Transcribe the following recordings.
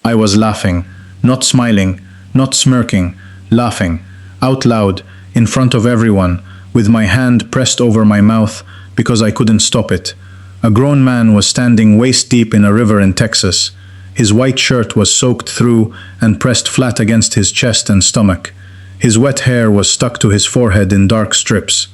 I was laughing, not smiling, not smirking, laughing, out loud, in front of everyone, with my hand pressed over my mouth because I couldn't stop it. A grown man was standing waist deep in a river in Texas. His white shirt was soaked through and pressed flat against his chest and stomach. His wet hair was stuck to his forehead in dark strips.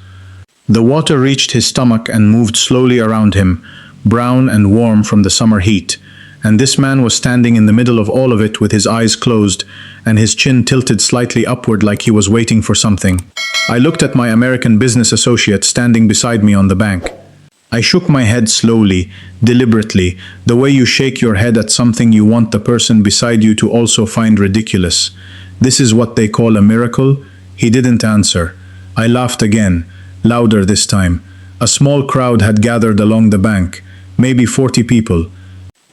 The water reached his stomach and moved slowly around him, brown and warm from the summer heat. And this man was standing in the middle of all of it with his eyes closed and his chin tilted slightly upward like he was waiting for something. I looked at my American business associate standing beside me on the bank. I shook my head slowly, deliberately, the way you shake your head at something you want the person beside you to also find ridiculous. This is what they call a miracle? He didn't answer. I laughed again, louder this time. A small crowd had gathered along the bank, maybe 40 people.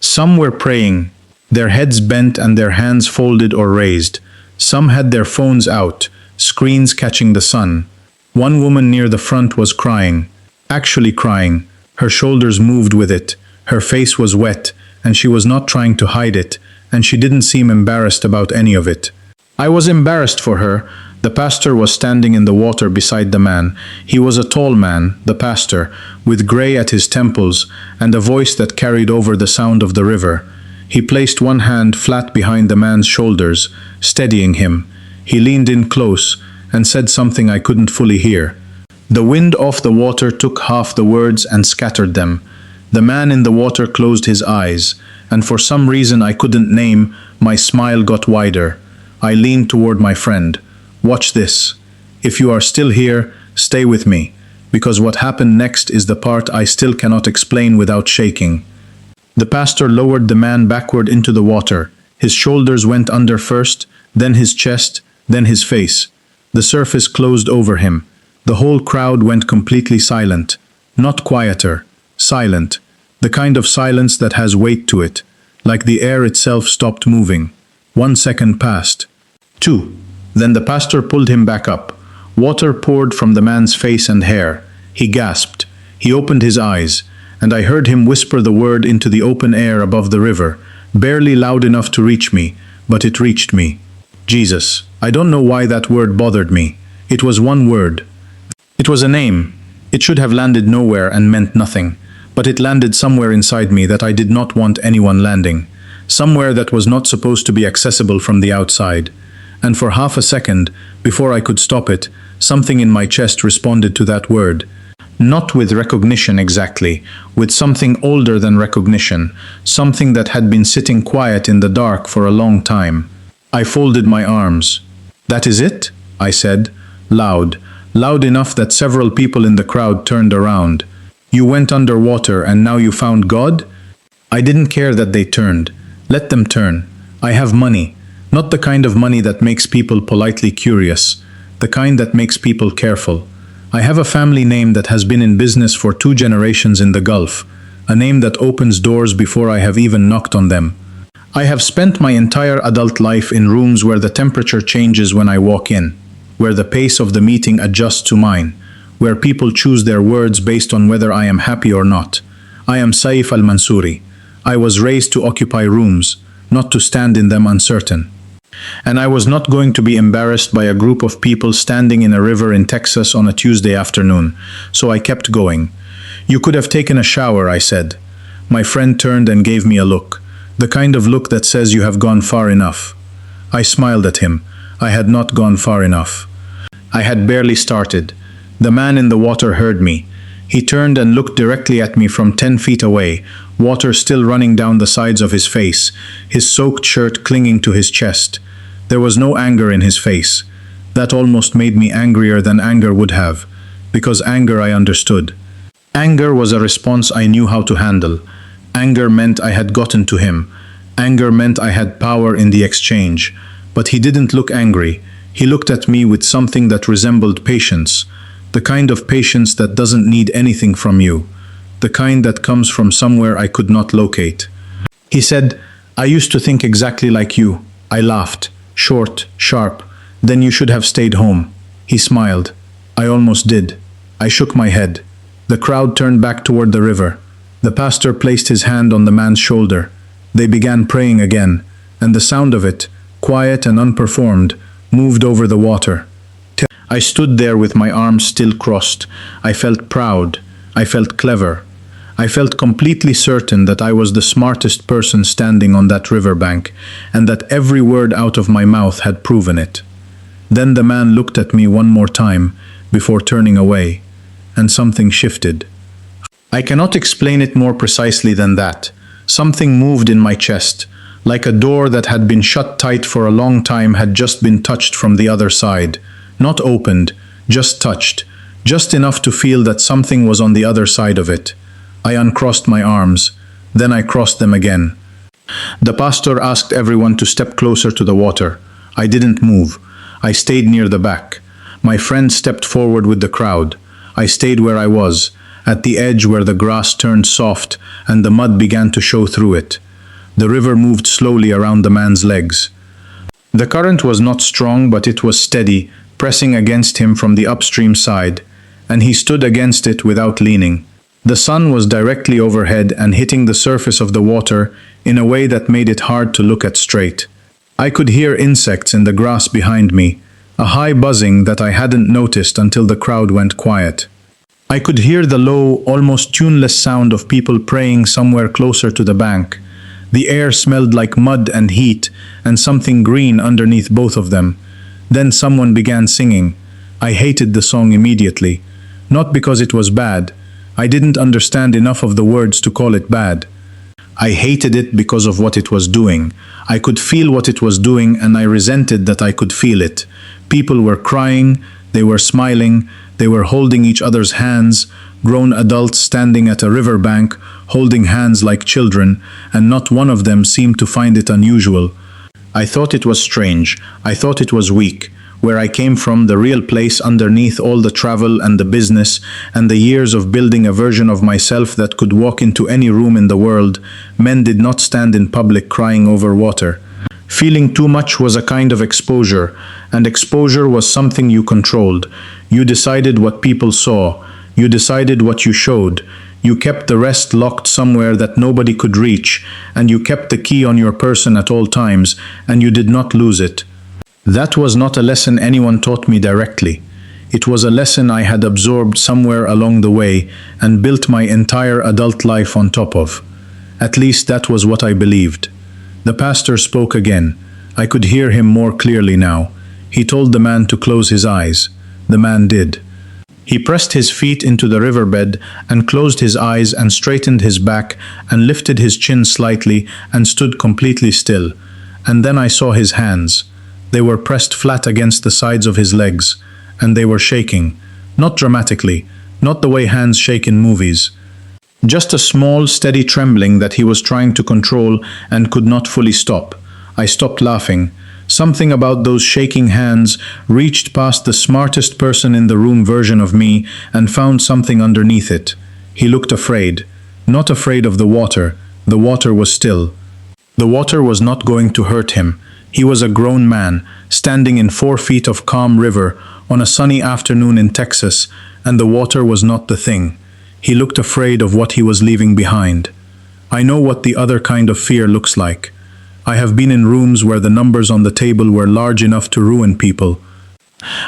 Some were praying, their heads bent and their hands folded or raised. Some had their phones out, screens catching the sun. One woman near the front was crying, actually crying. Her shoulders moved with it, her face was wet, and she was not trying to hide it, and she didn't seem embarrassed about any of it. I was embarrassed for her. The pastor was standing in the water beside the man. He was a tall man, the pastor, with gray at his temples and a voice that carried over the sound of the river. He placed one hand flat behind the man's shoulders, steadying him. He leaned in close and said something I couldn't fully hear. The wind off the water took half the words and scattered them. The man in the water closed his eyes, and for some reason I couldn't name, my smile got wider. I leaned toward my friend. Watch this. If you are still here, stay with me, because what happened next is the part I still cannot explain without shaking. The pastor lowered the man backward into the water. His shoulders went under first, then his chest, then his face. The surface closed over him. The whole crowd went completely silent. Not quieter, silent. The kind of silence that has weight to it, like the air itself stopped moving. 1 second passed. 2. Then the pastor pulled him back up. Water poured from the man's face and hair. He gasped. He opened his eyes, and I heard him whisper the word into the open air above the river, barely loud enough to reach me, but it reached me. Jesus. I don't know why that word bothered me. It was one word. It was a name. It should have landed nowhere and meant nothing, but it landed somewhere inside me that I did not want anyone landing, somewhere that was not supposed to be accessible from the outside. And for half a second, before I could stop it, something in my chest responded to that word. Not with recognition exactly, with something older than recognition, something that had been sitting quiet in the dark for a long time. I folded my arms. That is it? I said, loud enough that several people in the crowd turned around. You went underwater and now you found God? I didn't care that they turned. Let them turn. I have money. Not the kind of money that makes people politely curious, the kind that makes people careful. I have a family name that has been in business for 2 generations in the Gulf, a name that opens doors before I have even knocked on them. I have spent my entire adult life in rooms where the temperature changes when I walk in, where the pace of the meeting adjusts to mine, where people choose their words based on whether I am happy or not. I am Saif al-Mansouri. I was raised to occupy rooms, not to stand in them uncertain. And I was not going to be embarrassed by a group of people standing in a river in Texas on a Tuesday afternoon, so I kept going. You could have taken a shower, I said. My friend turned and gave me a look, the kind of look that says you have gone far enough. I smiled at him. I had not gone far enough. I had barely started. The man in the water heard me. He turned and looked directly at me from 10 feet away, water still running down the sides of his face, his soaked shirt clinging to his chest. There was no anger in his face. That almost made me angrier than anger would have, because anger I understood. Anger was a response I knew how to handle. Anger meant I had gotten to him. Anger meant I had power in the exchange. But he didn't look angry. He looked at me with something that resembled patience. The kind of patience that doesn't need anything from you. The kind that comes from somewhere I could not locate. He said, I used to think exactly like you. I laughed. Short, sharp. Then you should have stayed home. He smiled. I almost did. I shook my head. The crowd turned back toward the river. The pastor placed his hand on the man's shoulder. They began praying again. and the sound of it, quiet and unperformed, moved over the water. I stood there with my arms still crossed. I felt proud. I felt clever. I felt completely certain that I was the smartest person standing on that riverbank, and that every word out of my mouth had proven it. Then the man looked at me one more time before turning away, and something shifted. I cannot explain it more precisely than that. Something moved in my chest, like a door that had been shut tight for a long time had just been touched from the other side. Not opened, just touched, just enough to feel that something was on the other side of it. I uncrossed my arms, then I crossed them again. The pastor asked everyone to step closer to the water. I didn't move. I stayed near the back. My friend stepped forward with the crowd. I stayed where I was, at the edge where the grass turned soft and the mud began to show through it. The river moved slowly around the man's legs. The current was not strong, but it was steady, pressing against him from the upstream side, and he stood against it without leaning. The sun was directly overhead and hitting the surface of the water in a way that made it hard to look at straight. I could hear insects in the grass behind me, a high buzzing that I hadn't noticed until the crowd went quiet. I could hear the low, almost tuneless sound of people praying somewhere closer to the bank. The air smelled like mud and heat, and something green underneath both of them. Then someone began singing. I hated the song immediately. Not because it was bad. I didn't understand enough of the words to call it bad. I hated it because of what it was doing. I could feel what it was doing, and I resented that I could feel it. People were crying, they were smiling, they were holding each other's hands, grown adults standing at a riverbank, holding hands like children, and not one of them seemed to find it unusual. I thought it was strange. I thought it was weak. Where I came from, the real place underneath all the travel and the business and the years of building a version of myself that could walk into any room in the world, men did not stand in public crying over water. Feeling too much was a kind of exposure, and exposure was something you controlled. You decided what people saw. You decided what you showed. You kept the rest locked somewhere that nobody could reach, and you kept the key on your person at all times, and you did not lose it. That was not a lesson anyone taught me directly. It was a lesson I had absorbed somewhere along the way and built my entire adult life on top of. At least that was what I believed. The pastor spoke again. I could hear him more clearly now. He told the man to close his eyes. The man did. He pressed his feet into the riverbed and closed his eyes and straightened his back and lifted his chin slightly and stood completely still. And then I saw his hands. They were pressed flat against the sides of his legs, and they were shaking. Not dramatically, not the way hands shake in movies. Just a small, steady trembling that he was trying to control and could not fully stop. I stopped laughing. Something about those shaking hands reached past the smartest person in the room version of me and found something underneath it. He looked afraid. Not afraid of the water. The water was still. The water was not going to hurt him. He was a grown man, standing in 4 feet of calm river on a sunny afternoon in Texas, and the water was not the thing. He looked afraid of what he was leaving behind. I know what the other kind of fear looks like. I have been in rooms where the numbers on the table were large enough to ruin people.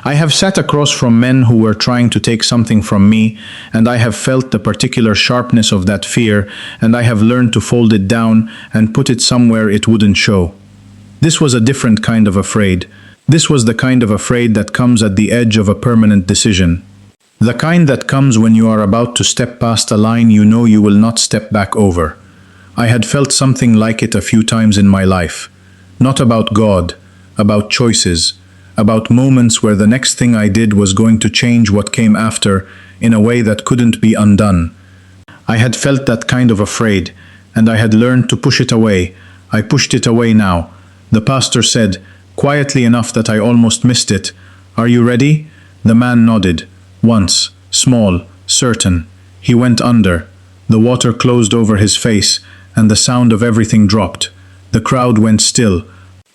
I have sat across from men who were trying to take something from me, and I have felt the particular sharpness of that fear, and I have learned to fold it down and put it somewhere it wouldn't show. This was a different kind of afraid. This was the kind of afraid that comes at the edge of a permanent decision. The kind that comes when you are about to step past a line you know you will not step back over. I had felt something like it a few times in my life. Not about God, about choices, about moments where the next thing I did was going to change what came after in a way that couldn't be undone. I had felt that kind of afraid, and I had learned to push it away. I pushed it away now. The pastor said, quietly enough that I almost missed it, "Are you ready?" The man nodded. Once, small, certain. He went under. The water closed over his face, and the sound of everything dropped. The crowd went still.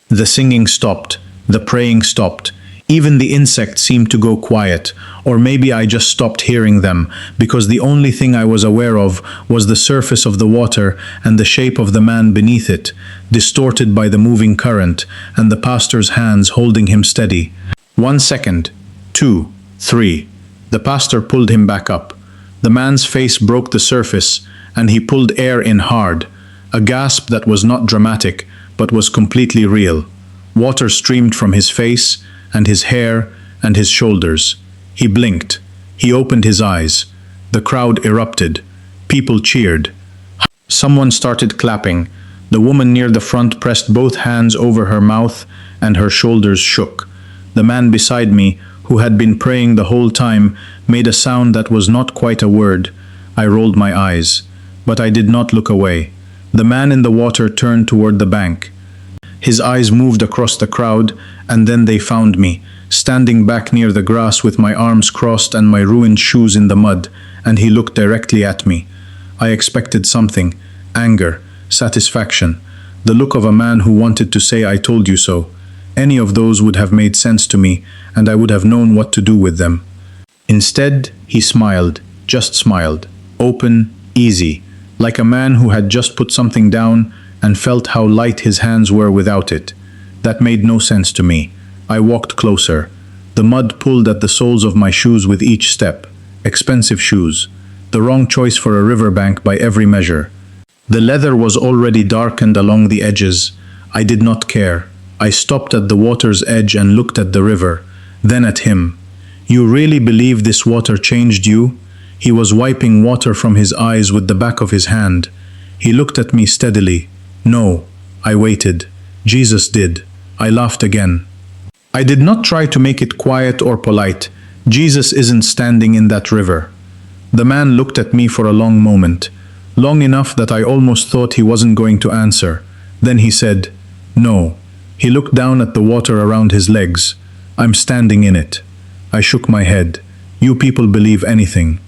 The singing stopped. The praying stopped. Even the insects seemed to go quiet, or maybe I just stopped hearing them, because the only thing I was aware of was the surface of the water and the shape of the man beneath it, distorted by the moving current, and the pastor's hands holding him steady. 1 second, 2, 3. The pastor pulled him back up. The man's face broke the surface, and he pulled air in hard, a gasp that was not dramatic, but was completely real. Water streamed from his face, and his hair, and his shoulders. He blinked. He opened his eyes. The crowd erupted. People cheered. Someone started clapping. The woman near the front pressed both hands over her mouth, and her shoulders shook. The man beside me, who had been praying the whole time, made a sound that was not quite a word. I rolled my eyes, but I did not look away. The man in the water turned toward the bank. His eyes moved across the crowd, and then they found me, standing back near the grass with my arms crossed and my ruined shoes in the mud, and he looked directly at me. I expected something: anger, satisfaction, the look of a man who wanted to say "I told you so." Any of those would have made sense to me, and I would have known what to do with them. Instead, he smiled, just smiled, open, easy, like a man who had just put something down and felt how light his hands were without it. That made no sense to me. I walked closer. The mud pulled at the soles of my shoes with each step. Expensive shoes. The wrong choice for a riverbank by every measure. The leather was already darkened along the edges. I did not care. I stopped at the water's edge and looked at the river, then at him. "You really believe this water changed you?" He was wiping water from his eyes with the back of his hand. He looked at me steadily. "No." I waited. "Jesus did." I laughed again. I did not try to make it quiet or polite. Jesus isn't standing in that river. The man looked at me for a long moment, long enough that I almost thought he wasn't going to answer. Then he said, "No." He looked down at the water around his legs. "I'm standing in it." I shook my head. "You people believe anything."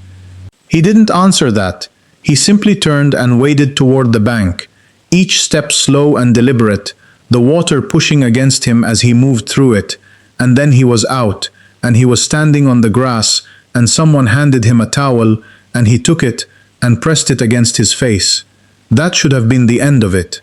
He didn't answer that. He simply turned and waded toward the bank, each step slow and deliberate, the water pushing against him as he moved through it. And then he was out, and he was standing on the grass, and someone handed him a towel, and he took it and pressed it against his face. That should have been the end of it.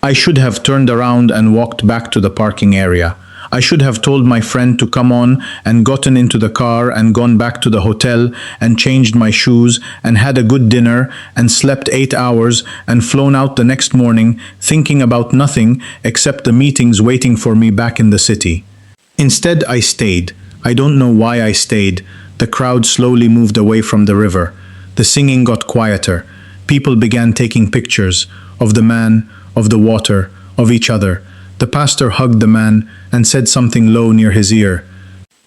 I should have turned around and walked back to the parking area. I should have told my friend to come on and gotten into the car and gone back to the hotel and changed my shoes and had a good dinner and slept 8 hours and flown out the next morning thinking about nothing except the meetings waiting for me back in the city. Instead, I stayed. I don't know why I stayed. The crowd slowly moved away from the river. The singing got quieter. People began taking pictures of the man, of the water, of each other. The pastor hugged the man and said something low near his ear.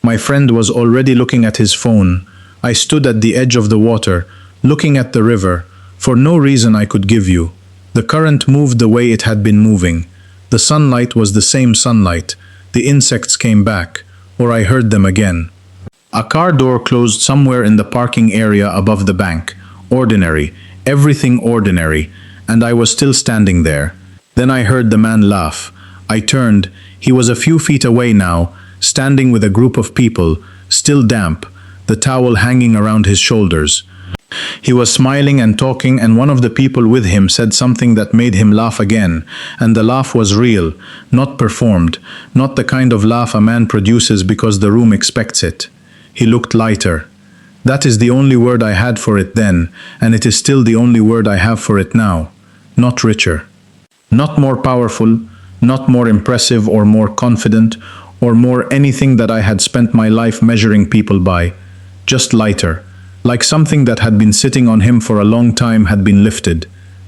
My friend was already looking at his phone. I stood at the edge of the water, looking at the river, for no reason I could give you. The current moved the way it had been moving. The sunlight was the same sunlight. The insects came back, or I heard them again. A car door closed somewhere in the parking area above the bank. Ordinary, everything ordinary, and I was still standing there. Then I heard the man laugh. I turned. He was a few feet away now, standing with a group of people, still damp, the towel hanging around his shoulders. He was smiling and talking, and one of the people with him said something that made him laugh again, and the laugh was real, not performed, not the kind of laugh a man produces because the room expects it. He looked lighter. That is the only word I had for it then, and it is still the only word I have for it now. Not richer. Not more powerful, not more impressive or more confident, or more anything that I had spent my life measuring people by. Just lighter. Like something that had been sitting on him for a long time had been lifted.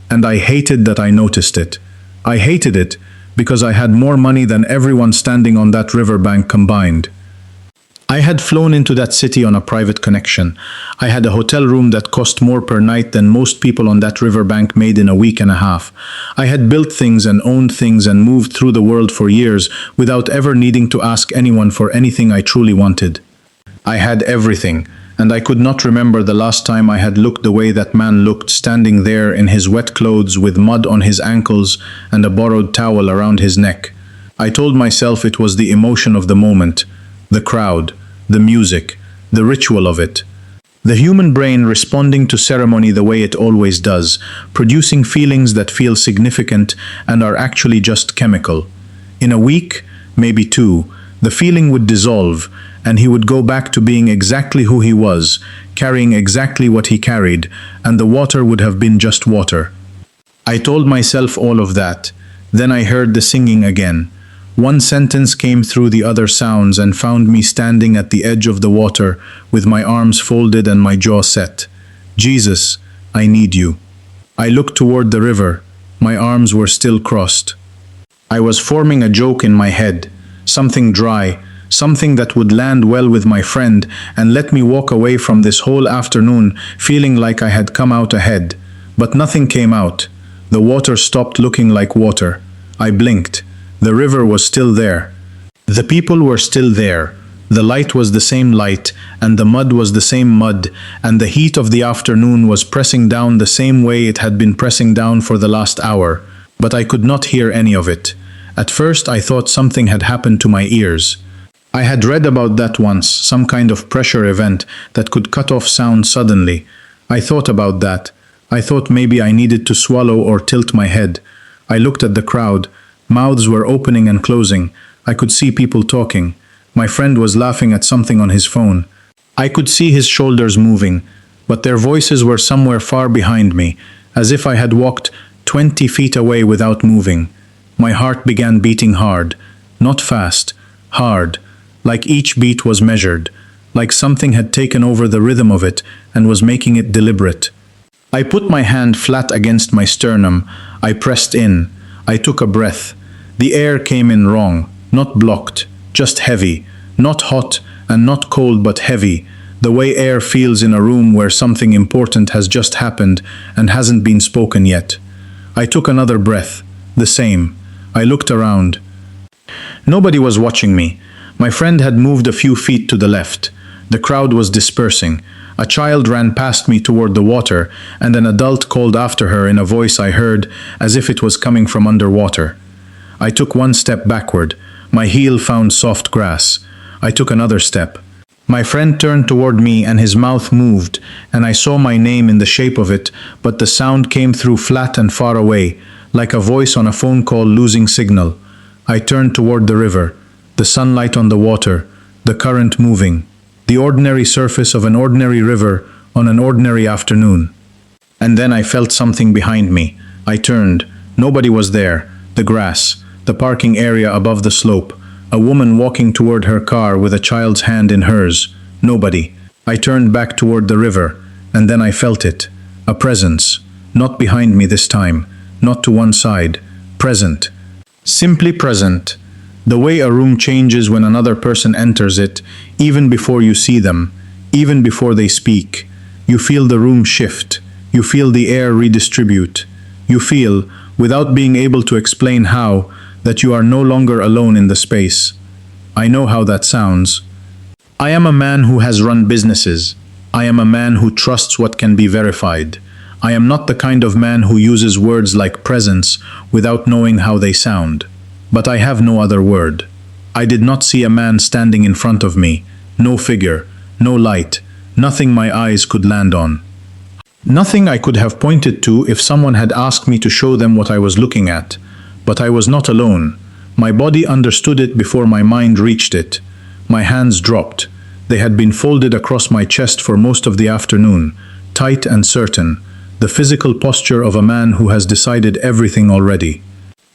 And I hated that I noticed it. I hated it because I had more money than everyone standing on that riverbank combined. I had flown into that city on a private connection. I had a hotel room that cost more per night than most people on that riverbank made in a week and a half. I had built things and owned things and moved through the world for years without ever needing to ask anyone for anything I truly wanted. I had everything, and I could not remember the last time I had looked the way that man looked, standing there in his wet clothes with mud on his ankles and a borrowed towel around his neck. I told myself it was the emotion of the moment. The crowd, the music, the ritual of it. The human brain responding to ceremony the way it always does, producing feelings that feel significant and are actually just chemical. In a week, maybe two, the feeling would dissolve, and he would go back to being exactly who he was, carrying exactly what he carried, and the water would have been just water. I told myself all of that. Then I heard the singing again. One sentence came through the other sounds and found me standing at the edge of the water with my arms folded and my jaw set. Jesus, I need you. I looked toward the river. My arms were still crossed. I was forming a joke in my head, something dry, something that would land well with my friend and let me walk away from this whole afternoon feeling like I had come out ahead. But nothing came out. The water stopped looking like water. I blinked. The river was still there. The people were still there. The light was the same light, and the mud was the same mud, and the heat of the afternoon was pressing down the same way it had been pressing down for the last hour. But I could not hear any of it. At first I thought something had happened to my ears. I had read about that once, some kind of pressure event that could cut off sound suddenly. I thought about that. I thought maybe I needed to swallow or tilt my head. I looked at the crowd. Mouths were opening and closing. I could see people talking. My friend was laughing at something on his phone. I could see his shoulders moving, but their voices were somewhere far behind me, as if I had walked 20 feet away without moving. My heart began beating hard, not fast, hard, like each beat was measured, like something had taken over the rhythm of it and was making it deliberate. I put my hand flat against my sternum. I pressed in. I took a breath. The air came in wrong, not blocked, just heavy, not hot and not cold but heavy, the way air feels in a room where something important has just happened and hasn't been spoken yet. I took another breath, the same. I looked around. Nobody was watching me. My friend had moved a few feet to the left. The crowd was dispersing. A child ran past me toward the water, and an adult called after her in a voice I heard as if it was coming from underwater. I took one step backward. My heel found soft grass. I took another step. My friend turned toward me and his mouth moved, and I saw my name in the shape of it, but the sound came through flat and far away, like a voice on a phone call losing signal. I turned toward the river, the sunlight on the water, the current moving, the ordinary surface of an ordinary river on an ordinary afternoon. And then I felt something behind me. I turned. Nobody was there. The grass, the parking area above the slope, a woman walking toward her car with a child's hand in hers. Nobody. I turned back toward the river, and then I felt it. A presence. Not behind me this time. Not to one side. Present. Simply present. The way a room changes when another person enters it, even before you see them, even before they speak. You feel the room shift. You feel the air redistribute. You feel, without being able to explain how, that you are no longer alone in the space. I know how that sounds. I am a man who has run businesses. I am a man who trusts what can be verified. I am not the kind of man who uses words like presence without knowing how they sound. But I have no other word. I did not see a man standing in front of me. No figure, no light, nothing my eyes could land on. Nothing I could have pointed to if someone had asked me to show them what I was looking at. But I was not alone. My body understood it before my mind reached it. My hands dropped. They had been folded across my chest for most of the afternoon, tight and certain, the physical posture of a man who has decided everything already.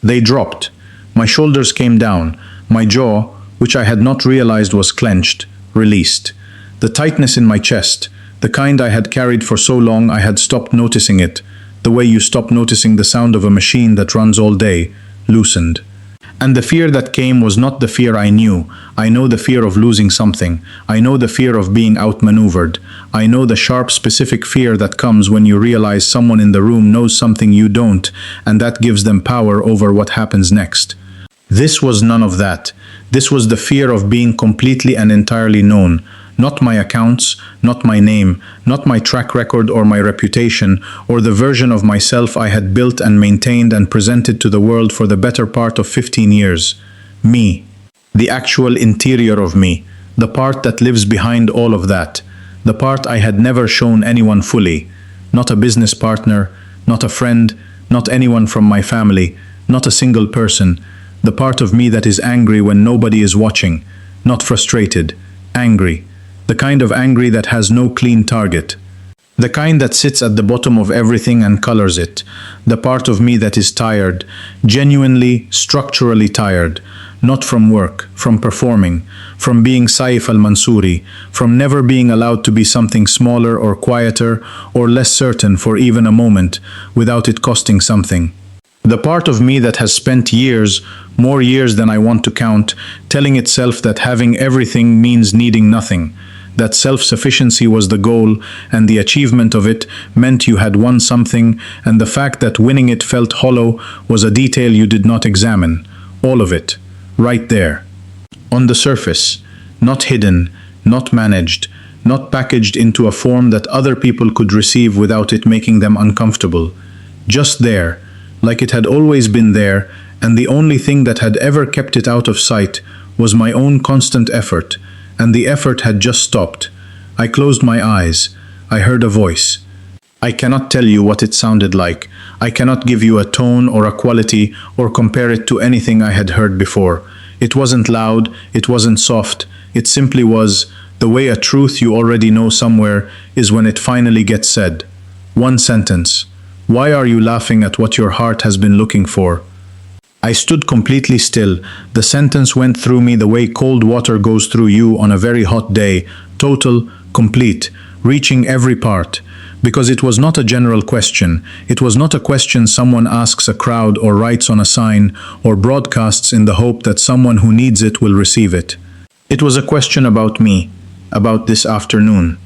They dropped. My shoulders came down. My jaw, which I had not realized was clenched, released. The tightness in my chest, the kind I had carried for so long I had stopped noticing it, the way you stop noticing the sound of a machine that runs all day, loosened. And the fear that came was not the fear I knew. I know the fear of losing something. I know the fear of being outmaneuvered. I know the sharp, specific fear that comes when you realize someone in the room knows something you don't, and that gives them power over what happens next. This was none of that. This was the fear of being completely and entirely known. Not my accounts, not my name, not my track record or my reputation, or the version of myself I had built and maintained and presented to the world for the better part of 15 years. Me. The actual interior of me. the part that lives behind all of that, the part I had never shown anyone fully, not a business partner, not a friend, not anyone from my family, not a single person, the part of me that is angry when nobody is watching, not frustrated, angry, the kind of angry that has no clean target, the kind that sits at the bottom of everything and colors it, the part of me that is tired, genuinely, structurally tired, not from work, from performing, from being Saif al-Mansouri, from never being allowed to be something smaller or quieter or less certain for even a moment without it costing something. The part of me that has spent years, more years than I want to count, telling itself that having everything means needing nothing, that self-sufficiency was the goal and the achievement of it meant you had won something, and the fact that winning it felt hollow was a detail you did not examine. All of it, right there. On the surface, not hidden, not managed, not packaged into a form that other people could receive without it making them uncomfortable. Just there, like it had always been there, and the only thing that had ever kept it out of sight was my own constant effort, and the effort had just stopped. I closed my eyes. I heard a voice. I cannot tell you what it sounded like. I cannot give you a tone or a quality or compare it to anything I had heard before. It wasn't loud, it wasn't soft, it simply was the way a truth you already know somewhere is when it finally gets said. One sentence. Why are you laughing at what your heart has been looking for? I stood completely still. The sentence went through me the way cold water goes through you on a very hot day, total, complete, reaching every part. Because it was not a general question. It was not a question someone asks a crowd or writes on a sign or broadcasts in the hope that someone who needs it will receive it. It was a question about me, about this afternoon,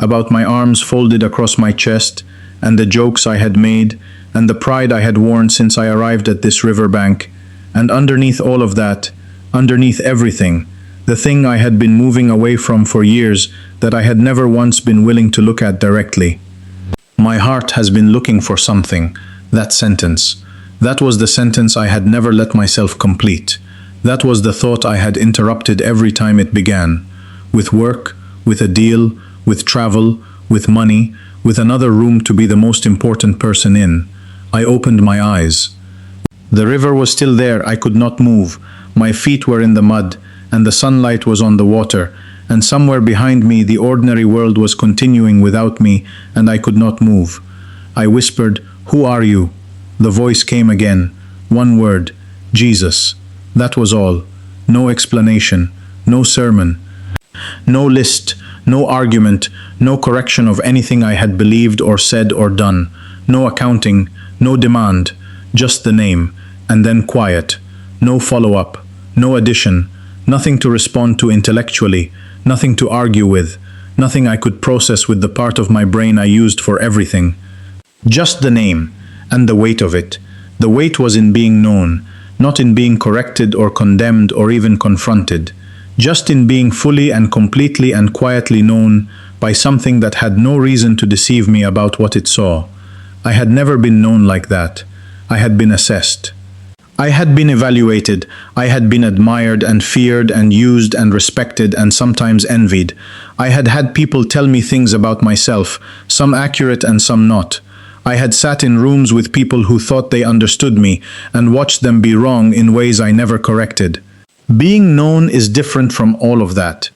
about my arms folded across my chest and the jokes I had made and the pride I had worn since I arrived at this riverbank, and underneath all of that, underneath everything, the thing I had been moving away from for years that I had never once been willing to look at directly. My heart has been looking for something, that sentence. That was the sentence I had never let myself complete. That was the thought I had interrupted every time it began. With work, with a deal, with travel, with money, with another room to be the most important person in. I opened my eyes. The river was still there, I could not move. My feet were in the mud, and the sunlight was on the water, and somewhere behind me the ordinary world was continuing without me, and I could not move. I whispered, "Who are you?" The voice came again. One word, Jesus. That was all. No explanation, no sermon, no list, no argument, no correction of anything I had believed or said or done, no accounting, no demand, just the name, and then quiet, no follow-up, no addition, nothing to respond to intellectually, nothing to argue with, nothing I could process with the part of my brain I used for everything. Just the name, and the weight of it. The weight was in being known, not in being corrected or condemned or even confronted, just in being fully and completely and quietly known by something that had no reason to deceive me about what it saw. I had never been known like that. I had been assessed. I had been evaluated. I had been admired and feared and used and respected and sometimes envied. I had had people tell me things about myself, some accurate and some not. I had sat in rooms with people who thought they understood me and watched them be wrong in ways I never corrected. Being known is different from all of that.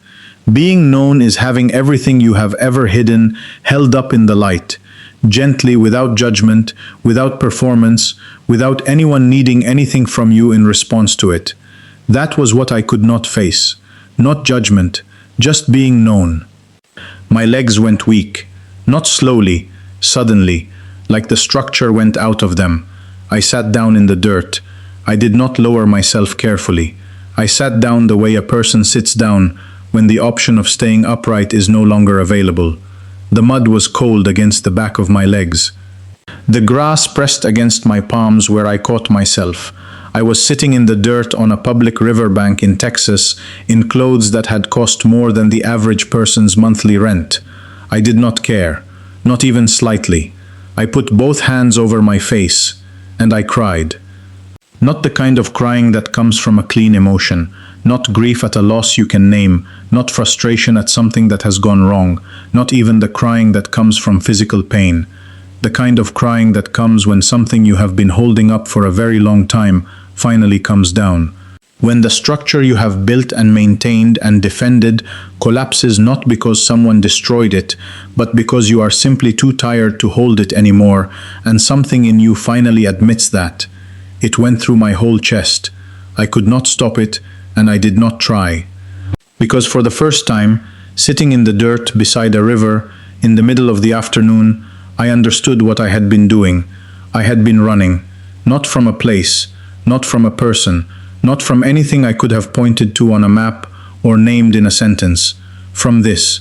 Being known is having everything you have ever hidden held up in the light, gently, without judgment, without performance, without anyone needing anything from you in response to it. That was what I could not face. Not judgment, just being known. My legs went weak, not slowly, suddenly, like the structure went out of them. I sat down in the dirt. I did not lower myself carefully. I sat down the way a person sits down when the option of staying upright is no longer available. The mud was cold against the back of my legs. The grass pressed against my palms where I caught myself. I was sitting in the dirt on a public riverbank in Texas in clothes that had cost more than the average person's monthly rent. I did not care, not even slightly. I put both hands over my face, and I cried. Not the kind of crying that comes from a clean emotion, Not grief at a loss you can name, not frustration at something that has gone wrong, not even the crying that comes from physical pain. The kind of crying that comes when something you have been holding up for a very long time finally comes down. When the structure you have built and maintained and defended collapses not because someone destroyed it, but because you are simply too tired to hold it anymore, and something in you finally admits that. It went through my whole chest. I could not stop it, and I did not try. Because for the first time, sitting in the dirt beside a river, in the middle of the afternoon, I understood what I had been doing. I had been running, not from a place, not from a person, not from anything I could have pointed to on a map or named in a sentence. From this.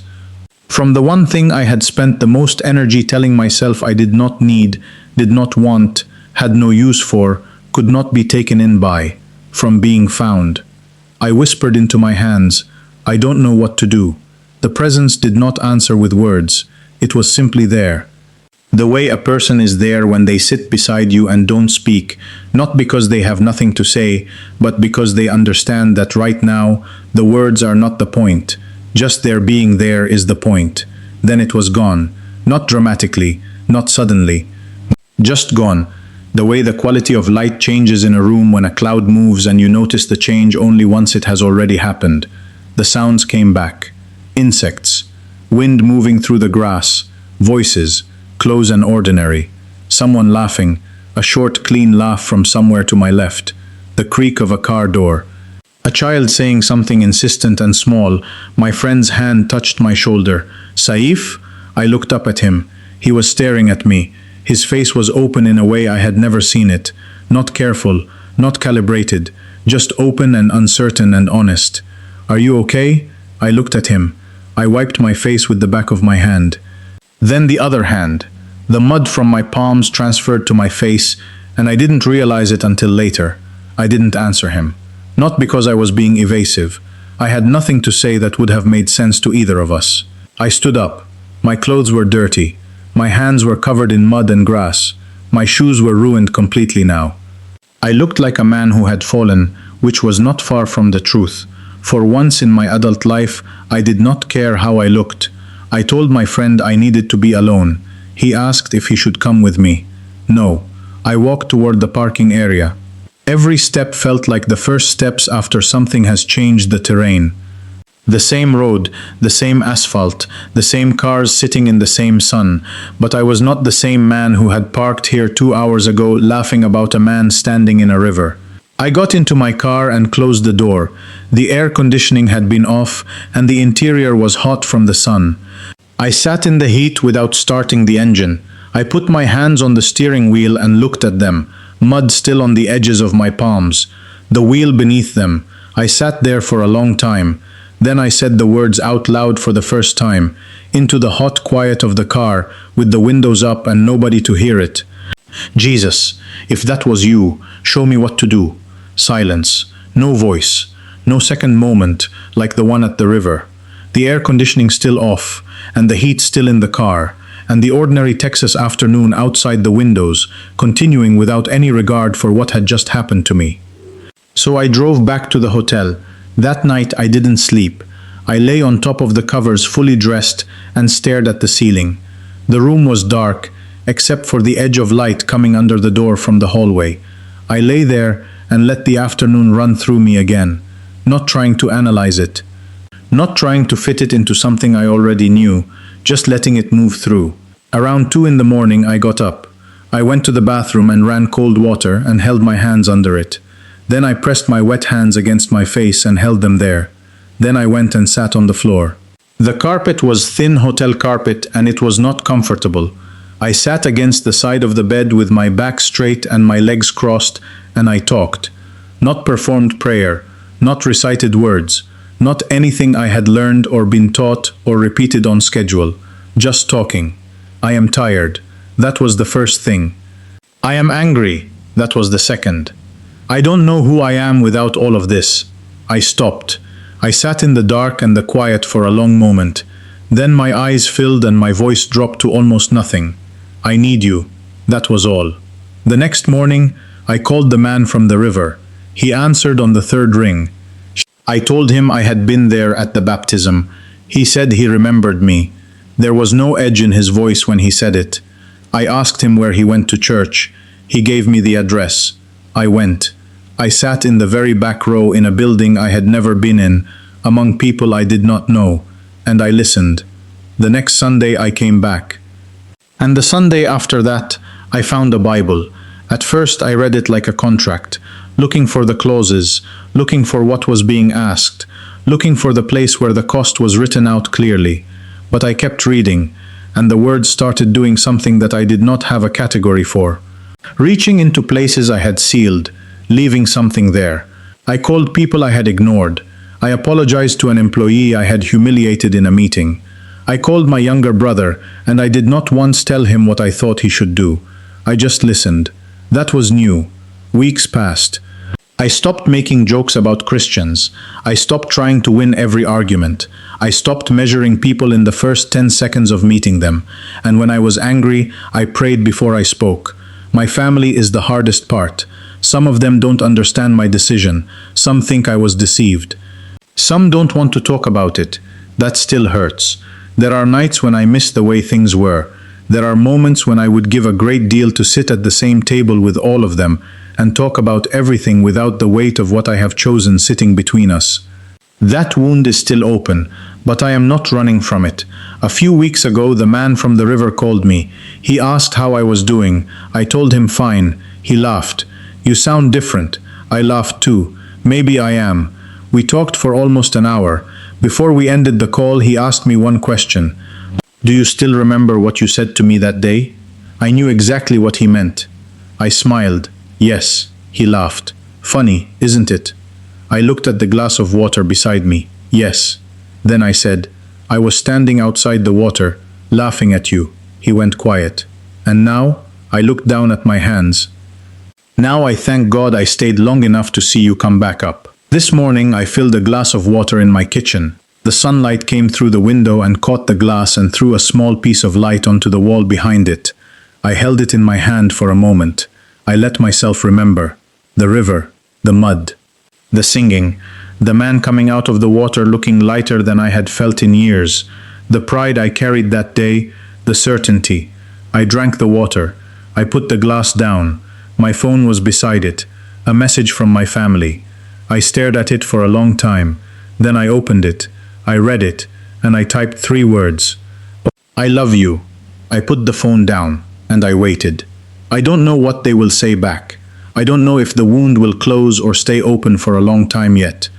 From the one thing I had spent the most energy telling myself I did not need, did not want, had no use for, could not be taken in by. From being found. I whispered into my hands, I don't know what to do. The presence did not answer with words. It was simply there. The way a person is there when they sit beside you and don't speak, not because they have nothing to say, but because they understand that right now, the words are not the point. Just their being there is the point. Then it was gone. Not dramatically, not suddenly. Just gone. The way the quality of light changes in a room when a cloud moves and you notice the change only once it has already happened. The sounds came back. Insects. Wind moving through the grass. Voices. Close and ordinary. Someone laughing. A short, clean laugh from somewhere to my left. The creak of a car door. A child saying something insistent and small. My friend's hand touched my shoulder. Saif? I looked up at him. He was staring at me. His face was open in a way I had never seen it. Not careful, not calibrated. Just open and uncertain and honest. Are you okay? I looked at him. I wiped my face with the back of my hand. Then the other hand. The mud from my palms transferred to my face, and I didn't realize it until later. I didn't answer him. Not because I was being evasive. I had nothing to say that would have made sense to either of us. I stood up. My clothes were dirty. My hands were covered in mud and grass. My shoes were ruined completely now. I looked like a man who had fallen, which was not far from the truth. For once in my adult life, I did not care how I looked. I told my friend I needed to be alone. He asked if he should come with me. No. I walked toward the parking area. Every step felt like the first steps after something has changed the terrain. The same road, the same asphalt, the same cars sitting in the same sun, but I was not the same man who had parked here 2 hours ago laughing about a man standing in a river. I got into my car and closed the door. The air conditioning had been off and the interior was hot from the sun. I sat in the heat without starting the engine. I put my hands on the steering wheel and looked at them, mud still on the edges of my palms, the wheel beneath them. I sat there for a long time. Then I said the words out loud for the first time, into the hot quiet of the car, with the windows up and nobody to hear it. Jesus, if that was you, show me what to do. Silence. No voice. No second moment, like the one at the river. The air conditioning still off, and the heat still in the car, and the ordinary Texas afternoon outside the windows, continuing without any regard for what had just happened to me. So I drove back to the hotel. That night I didn't sleep. I lay on top of the covers fully dressed and stared at the ceiling. The room was dark, except for the edge of light coming under the door from the hallway. I lay there and let the afternoon run through me again, not trying to analyze it, not trying to fit it into something I already knew, just letting it move through. Around 2 in the morning I got up. I went to the bathroom and ran cold water and held my hands under it. Then I pressed my wet hands against my face and held them there. Then I went and sat on the floor. The carpet was thin hotel carpet and it was not comfortable. I sat against the side of the bed with my back straight and my legs crossed, and I talked. Not performed prayer, not recited words, not anything I had learned or been taught or repeated on schedule. Just talking. I am tired. That was the first thing. I am angry. That was the second. I don't know who I am without all of this. I stopped. I sat in the dark and the quiet for a long moment. Then my eyes filled and my voice dropped to almost nothing. I need you. That was all. The next morning, I called the man from the river. He answered on the third ring. I told him I had been there at the baptism. He said he remembered me. There was no edge in his voice when he said it. I asked him where he went to church. He gave me the address. I went. I sat in the very back row in a building I had never been in, among people I did not know, and I listened. The next Sunday I came back. And the Sunday after that, I found a Bible. At first I read it like a contract, looking for the clauses, looking for what was being asked, looking for the place where the cost was written out clearly. But I kept reading, and the words started doing something that I did not have a category for. Reaching into places I had sealed, leaving something there. I called people I had ignored. I apologized to an employee I had humiliated in a meeting. I called my younger brother, and I did not once tell him what I thought he should do. I just listened. That was new. Weeks passed. I stopped making jokes about Christians. I stopped trying to win every argument. I stopped measuring people in the first 10 seconds of meeting them. And when I was angry, I prayed before I spoke. My family is the hardest part. Some of them don't understand my decision. Some think I was deceived. Some don't want to talk about it. That still hurts. There are nights when I miss the way things were. There are moments when I would give a great deal to sit at the same table with all of them and talk about everything without the weight of what I have chosen sitting between us. That wound is still open, but I am not running from it. A few weeks ago, the man from the river called me. He asked how I was doing. I told him fine. He laughed. You sound different. I laughed too. Maybe I am. We talked for almost an hour. Before we ended the call, he asked me one question. Do you still remember what you said to me that day? I knew exactly what he meant. I smiled. Yes. He laughed. Funny, isn't it? I looked at the glass of water beside me. Yes. Then I said, I was standing outside the water, laughing at you. He went quiet. And now, I looked down at my hands. Now I thank God I stayed long enough to see you come back up. This morning I filled a glass of water in my kitchen. The sunlight came through the window and caught the glass and threw a small piece of light onto the wall behind it. I held it in my hand for a moment. I let myself remember. The river, the mud, the singing, the man coming out of the water looking lighter than I had felt in years, the pride I carried that day, the certainty. I drank the water. I put the glass down. My phone was beside it, a message from my family. I stared at it for a long time. Then I opened it. I read it, and I typed 3 words. I love you. I put the phone down, and I waited. I don't know what they will say back. I don't know if the wound will close or stay open for a long time yet.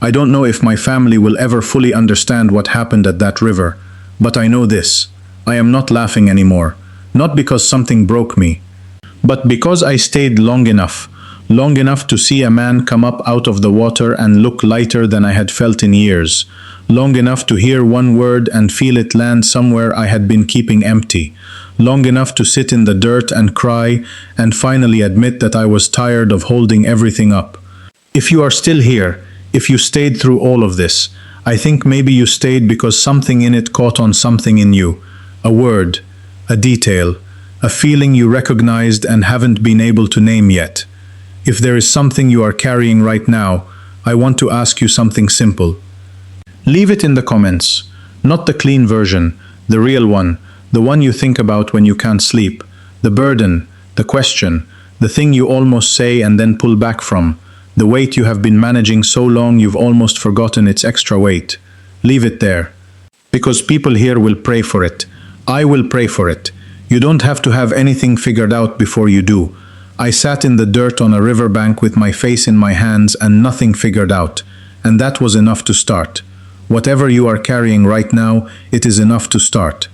I don't know if my family will ever fully understand what happened at that river. But I know this. I am not laughing anymore. Not because something broke me, but because I stayed long enough to see a man come up out of the water and look lighter than I had felt in years, long enough to hear one word and feel it land somewhere I had been keeping empty, long enough to sit in the dirt and cry and finally admit that I was tired of holding everything up. If you are still here, if you stayed through all of this, I think maybe you stayed because something in it caught on something in you, a word, a detail, a feeling you recognized and haven't been able to name yet. If there is something you are carrying right now, I want to ask you something simple. Leave it in the comments, not the clean version, the real one, the one you think about when you can't sleep, the burden, the question, the thing you almost say and then pull back from, the weight you have been managing so long you've almost forgotten its extra weight. Leave it there. Because people here will pray for it. I will pray for it. You don't have to have anything figured out before you do. I sat in the dirt on a riverbank with my face in my hands and nothing figured out. And that was enough to start. Whatever you are carrying right now, it is enough to start.